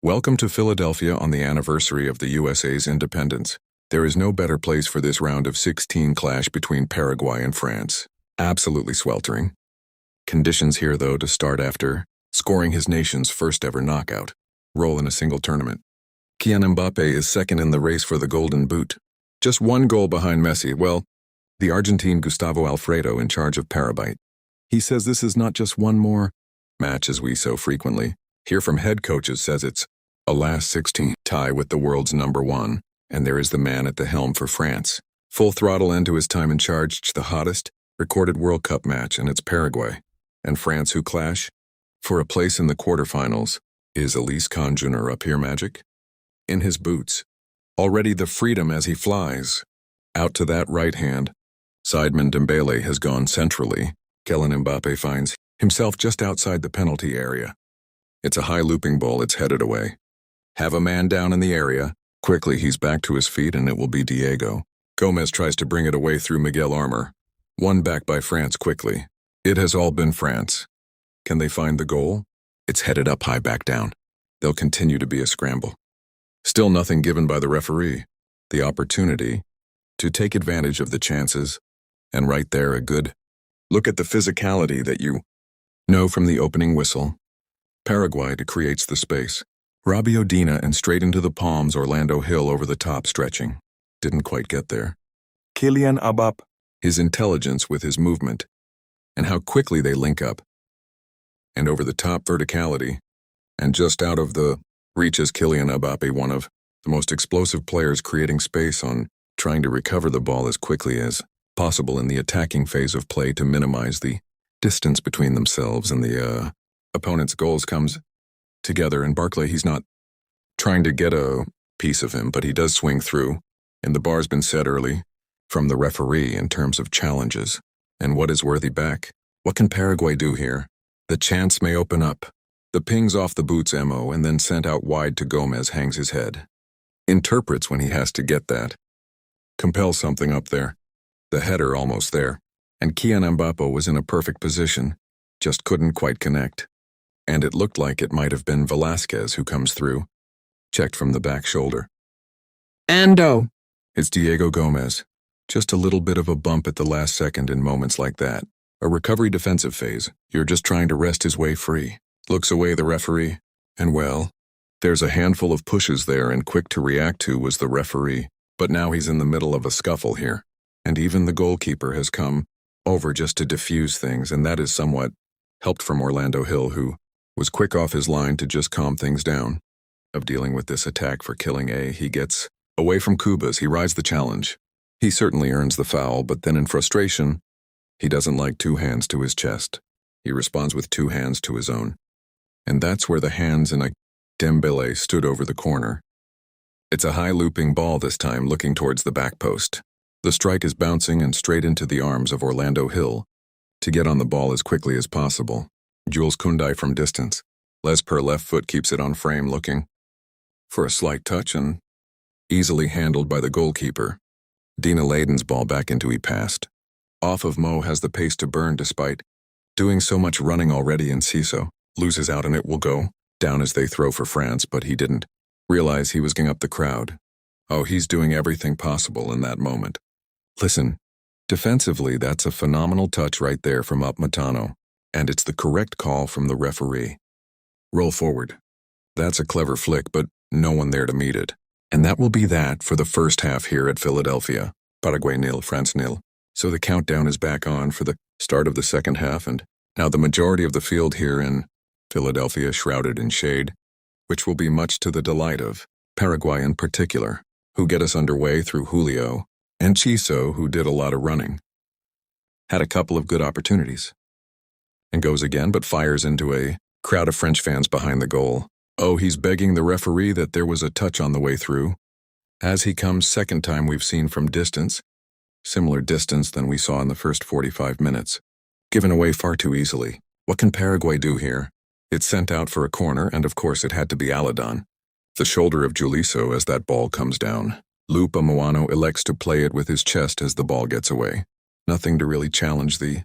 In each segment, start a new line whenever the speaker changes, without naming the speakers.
Welcome to Philadelphia on the anniversary of the USA's independence. There is no better place for this round of 16 clash between Paraguay and France. Absolutely sweltering. Conditions here, though, to start after scoring his nation's first ever knockout role in a single tournament. Kylian Mbappé is second in the race for the Golden Boot. Just one goal behind Messi, well, the Argentine Gustavo Alfredo in charge of Paraguay. He says this is not just one more match as we so frequently hear from head coaches, says it's a last 16 tie with the world's #1, and there is the man at the helm for France. Full throttle end to his time in charge, the hottest recorded World Cup match, and it's Paraguay and France who clash for a place in the quarterfinals. Is Elise Conjuner up here magic? In his boots. Already the freedom as he flies. Out to that right hand. Sideman Dembele has gone centrally. Kylian Mbappé finds himself just outside the penalty area. It's a high looping ball, it's headed away. Have a man down in the area. Quickly he's back to his feet and it will be Diego. Gomez tries to bring it away through Miguel Armour. Won back by France quickly. It has all been France. Can they find the goal? It's headed up high back down. There'll continue to be a scramble. Still nothing given by the referee. The opportunity to take advantage of the chances. And right there a good look at the physicality that you know from the opening whistle. Paraguay creates the space. Rabio Dina and straight into the palms Orlando Hill over the top stretching. Didn't quite get there. Kylian Mbappé. His intelligence with his movement. And how quickly they link up. And over the top verticality. And just out of the reach is Kylian Mbappé, one of the most explosive players creating space on trying to recover the ball as quickly as possible in the attacking phase of play to minimize the distance between themselves and the opponent's goals comes together. And Barclay, he's not trying to get a piece of him, but he does swing through. And the bar's been set early from the referee in terms of challenges. And what is worthy back? What can Paraguay do here? The chance may open up. The pings off the boot's MO and then sent out wide to Gomez hangs his head. Interprets when he has to get that. Compels something up there. The header almost there. And Kylian Mbappé was in a perfect position. Just couldn't quite connect. And it looked like it might have been Velasquez who comes through. Checked from the back shoulder. Ando! It's Diego Gomez. Just a little bit of a bump at the last second in moments like that. A recovery defensive phase. You're just trying to wrest his way free. Looks away the referee. And well, there's a handful of pushes there and quick to react to was the referee. But now he's in the middle of a scuffle here. And even the goalkeeper has come over just to diffuse things, and that is somewhat helped from Orlando Hill, who was quick off his line to just calm things down. Of dealing with this attack for killing A, he gets away from Cubas, he rides the challenge. He certainly earns the foul, but then in frustration, he doesn't like two hands to his chest. He responds with two hands to his own. And that's where the hands in a Dembele stood over the corner. It's a high looping ball this time looking towards the back post. The strike is bouncing and straight into the arms of Orlando Hill to get on the ball as quickly as possible. Jules Koundé from distance. Lesper left foot keeps it on frame looking for a slight touch and easily handled by the goalkeeper. Dina Leiden's ball back into he passed. Off of Mo has the pace to burn despite doing so much running already, and Ciso loses out and it will go down as they throw for France, but he didn't realize he was getting up the crowd. Oh, he's doing everything possible in that moment. Listen, defensively that's a phenomenal touch right there from Upmatano, and it's the correct call from the referee. Roll forward. That's a clever flick, but no one there to meet it. And that will be that for the first half here at Philadelphia. Paraguay 0, France 0. So the countdown is back on for the start of the second half, and now the majority of the field here in Philadelphia shrouded in shade, which will be much to the delight of Paraguay in particular, who get us underway through Julio, and Ciso, who did a lot of running. Had a couple of good opportunities. And goes again, but fires into a crowd of French fans behind the goal. Oh, he's begging the referee that there was a touch on the way through. As he comes second time we've seen from distance, similar distance than we saw in the first 45 minutes. Given away far too easily. What can Paraguay do here? It's sent out for a corner, and of course it had to be Aladon. The shoulder of Juliso as that ball comes down. Lupa Moano elects to play it with his chest as the ball gets away. Nothing to really challenge the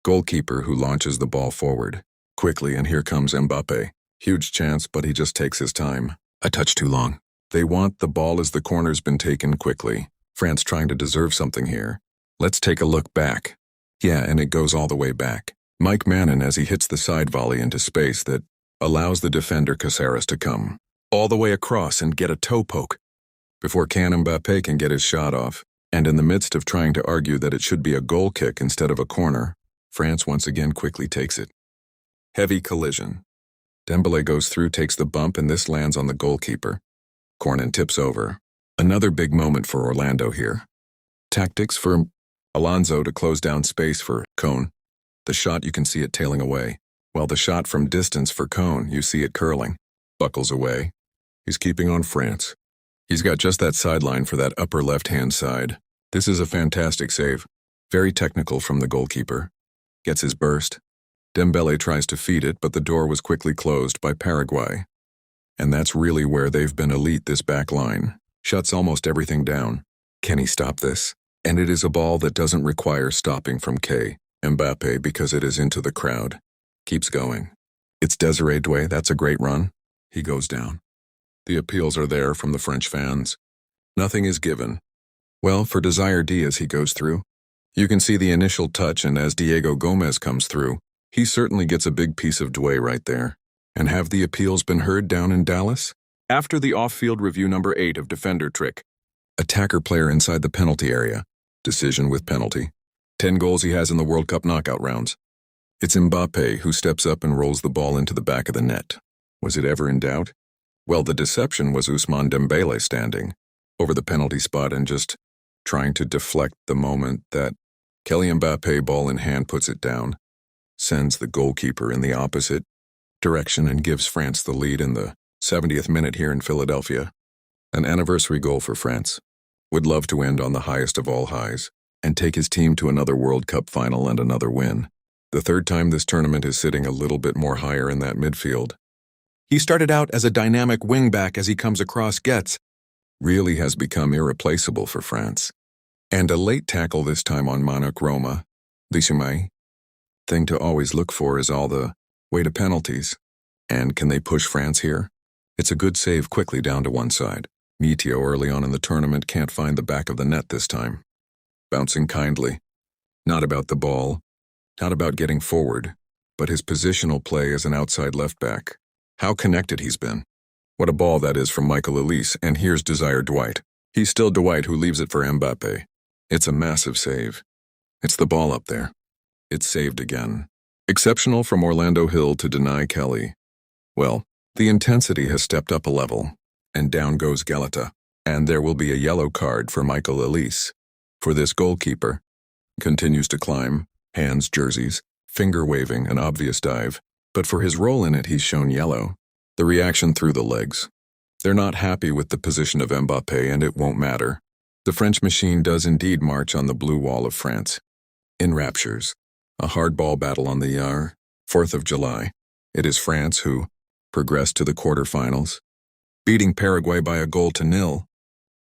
goalkeeper, who launches the ball forward quickly, and here comes Mbappé. Huge chance, but he just takes his time. A touch too long. They want the ball as the corner's been taken quickly. France trying to deserve something here. Let's take a look back. Yeah, and it goes all the way back. Mike Mannon as he hits the side volley into space that allows the defender Caceres to come all the way across and get a toe poke before Kylian Mbappé can get his shot off. And in the midst of trying to argue that it should be a goal kick instead of a corner, France once again quickly takes it. Heavy collision. Dembélé goes through, takes the bump, and this lands on the goalkeeper. Corner tips over. Another big moment for Orlando here. Tactics for Alonso to close down space for Cone. The shot, you can see it tailing away, while the shot from distance for Cone, you see it curling. Buckles away. He's keeping on France. He's got just that sideline for that upper left-hand side. This is a fantastic save. Very technical from the goalkeeper. Gets his burst. Dembélé tries to feed it, but the door was quickly closed by Paraguay. And that's really where they've been elite, this back line. Shuts almost everything down. Can he stop this? And it is a ball that doesn't require stopping from Mbappé because it is into the crowd. Keeps going. It's Désiré Doué, that's a great run. He goes down. The appeals are there from the French fans. Nothing is given. Well, for Désiré Doué as he goes through. You can see the initial touch, and as Diego Gomez comes through, he certainly gets a big piece of Doué right there. And have the appeals been heard down in Dallas? After the off-field review number 8 of defender trick. Attacker player inside the penalty area. Decision with penalty. 10 goals he has in the World Cup knockout rounds. It's Mbappé who steps up and rolls the ball into the back of the net. Was it ever in doubt? Well, the deception was Ousmane Dembélé standing over the penalty spot and just trying to deflect the moment that Kylian Mbappé, ball in hand, puts it down, sends the goalkeeper in the opposite direction and gives France the lead in the 70th minute here in Philadelphia. An anniversary goal for France. Would love to end on the highest of all highs and take his team to another World Cup final and another win. The third time this tournament is sitting a little bit more higher in that midfield. He started out as a dynamic wingback as he comes across gets. Really has become irreplaceable for France. And a late tackle this time on Monarch Roma. Lissoumay. Thing to always look for is all the way to penalties. And can they push France here? It's a good save quickly down to one side. Meteo early on in the tournament can't find the back of the net this time. Bouncing kindly. Not about the ball. Not about getting forward. But his positional play as an outside left back. How connected he's been. What a ball that is from Michael Elise, and here's Désiré Doué. He's still Dwight who leaves it for Mbappé. It's a massive save. It's the ball up there. It's saved again. Exceptional from Orlando Hill to deny Kelly. Well, the intensity has stepped up a level, and down goes Galata, and there will be a yellow card for Michael Elise. For this goalkeeper. Continues to climb, hands, jerseys, finger waving, an obvious dive. But for his role in it, he's shown yellow. The reaction through the legs. They're not happy with the position of Mbappé, and it won't matter. The French machine does indeed march on the blue wall of France. In raptures. A hardball battle on the 4th of July. It is France who progressed to the quarterfinals, beating Paraguay by 1-0.